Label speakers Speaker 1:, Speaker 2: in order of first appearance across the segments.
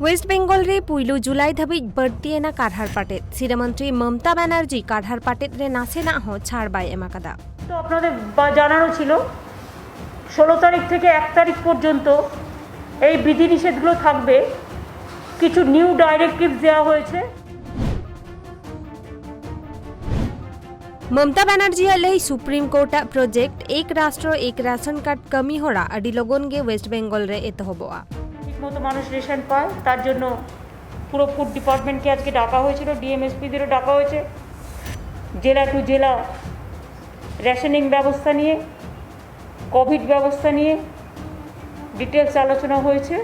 Speaker 1: Waste Bengal रे पुइलु जुलाई Dhabi बर्तिएना काढ़ार पाटे शिक्षामंत्री ममता बनर्जी काढ़ार पाटे रे नासेना हो छाड़ बाय एमाकादा।
Speaker 2: तो আপনাদের জানানো ছিল 16 তারিখ থেকে 1 তারিখ পর্যন্ত এই বিধিনিষেধগুলো থাকবে। কিছু নিউ ডাইরেক্টিভস দেওয়া হয়েছে।
Speaker 1: ममता बनर्जी हले सुप्रीम कोर्ट प्रोजेक्ट एक राष्ट्र एक राशन कार्ड कमी होड़ा अडी लोगन गे वेस्ट बेंगल रे एत होबोआ
Speaker 2: ঠিকমতো মানুষ রেশন পায় তার জন্য পুরো ফুড ডিপার্টমেন্টকে আজকে ডাকা হয়েছিল, ডিএমএসপিদেরও ডাকা হয়েছে। জেলা টু জেলা রেশনিং ব্যবস্থা নিয়ে, কোভিড ব্যবস্থা নিয়ে ডিটেলস আলোচনা হয়েছে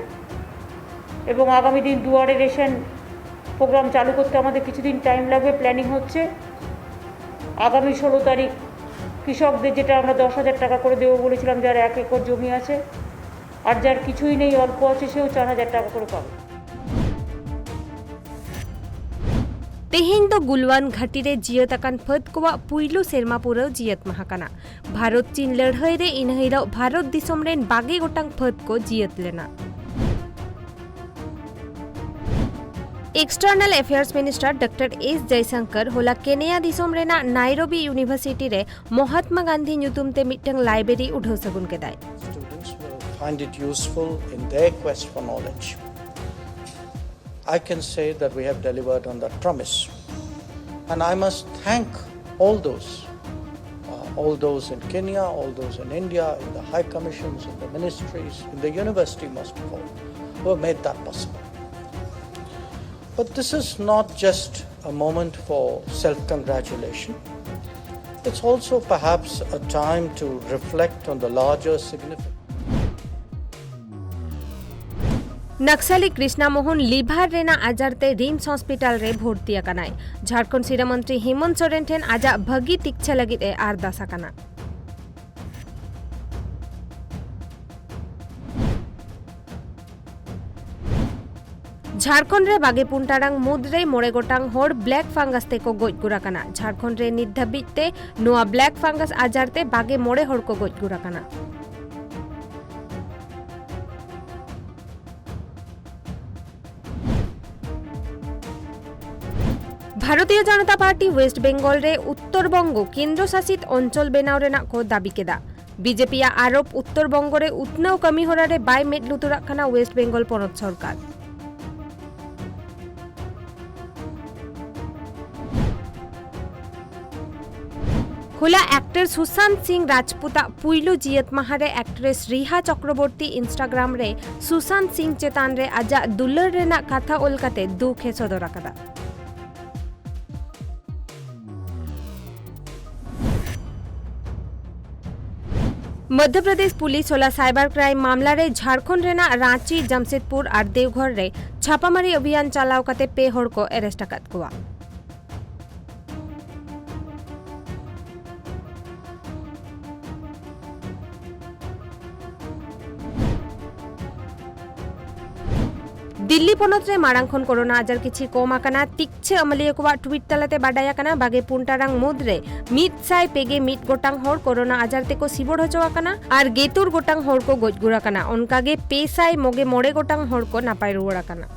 Speaker 2: এবং আগামী দিন দুয়ারে রেশন প্রোগ্রাম চালু করতে আমাদের কিছুদিন টাইম লাগবে, প্ল্যানিং হচ্ছে। আগামী 16 তারিখ কৃষকদের যেটা আমরা 10,000 টাকা করে দেবো বলেছিলাম, যার 1 একর জমি আছে আর যার কিছুই নেই, অল্প আছে, সেও 4,000 টাকা করে পাবে।
Speaker 1: तेहें दो गुलवान घाटी रे जियत अकान फद कोवा पुइलु सेरमा पुरो जियत महाकाना भारत चीन लड़ाई रे इनहिरो भारत दिसोम रेन बागे गोटांग फद को जियत लेना। External affairs minister doctor S Jaishankar होला केनिया दिसोम रेना नाइरोबी यूनिवर्सिटी रे महात्मा गांधी न्यूतुम ते मिटंग लाइब्रेरी उठो सगुन के दाय।
Speaker 3: Students will find it useful in their quest for knowledge. I can say that we have delivered on that promise, and I must thank all those in Kenya, all those in India, in the high commissions, in the ministries, in the university most of all, who have made that possible. But this is not just a moment for self-congratulation. It's also perhaps a time to reflect on the larger significance.
Speaker 1: नक्सली कृष्णा मोहन लिभार रेना आजारते RIMS hospital रे भर्ती अकानाय झारखंड सीरा मंत्री हेमंत सोरेन ठेन आजा भगी तिक्षा लगित ए आरदास अकाना। झारखंड रे बागे पुंटारांग मुद्रे मोड़े गोटांग होड़ ब्लैक फांगस ते को गोज गुराकाना झारखंड रे निधाबिते नोआ ब्लैक फांगस आजारते बागे मोड़े होड़ को goes गुराकाना। Bharatiya Janata party waste Bengal रे उत्तरबंग केंद्र शासित अंचल बेनाव रेना को दाबी केदा बीजेपी आरोप उत्तरबंग रे उतनाव कमी होरारे बाय मेट लुतुराखाना वेस्ट बेंगल पनत सरकार। होला एक्टर सुशांत सिंह राजपूता पुइलु जियत महारे एक्ट्रेस रिहा चक्रवर्ती इंस्टाग्राम रे सुशांत सिंह चेतान रे आजा दुलर रेना कथा ओलकाते दुखे सदर आकादा। मध्य प्रदेश पुलिस होला साइबर क्राइम मामला रे झारखंड रेना रांची, जमशेदपुर और देवघर रे छापामारी अभियान चलाव कते पे होड़ को अरेस्ट अकात कुआ। दिल्ली पनत रे मारांखन कोरोना आजार किछि कम आकाना तिक्छे अमलिया कोवा ट्वीट तलाते बाडाया काना बागे पुंटारांग मुद्रे मिट साय पेगे मिट गोटांग होड़ कोरोना आजार ते को सिबोड़ हचो आकाना और गेतुर गोटांग होड़ को गोजगुरा काना उनकागे पे साय मोगे मोड़े गोटांग होड़ को नापाय रुवड़ आकाना।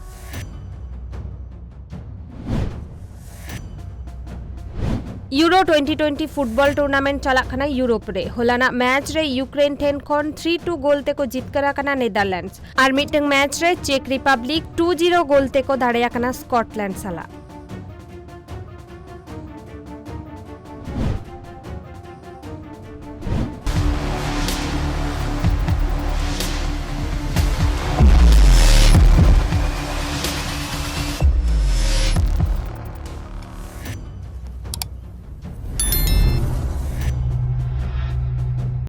Speaker 1: यूरो 2020 फुटबॉल टूर्नामेंट चलाखाना यूरोप रे होलाना मैच रे यूक्रेन ठेन खन 3-2 गोल ते को जीत करा काना नेदरलैंड्स और मिटंग मैच रे चेक रिपब्लिक 2-0 गोल ते को दाड़े आकाना स्कॉटलैंड साला।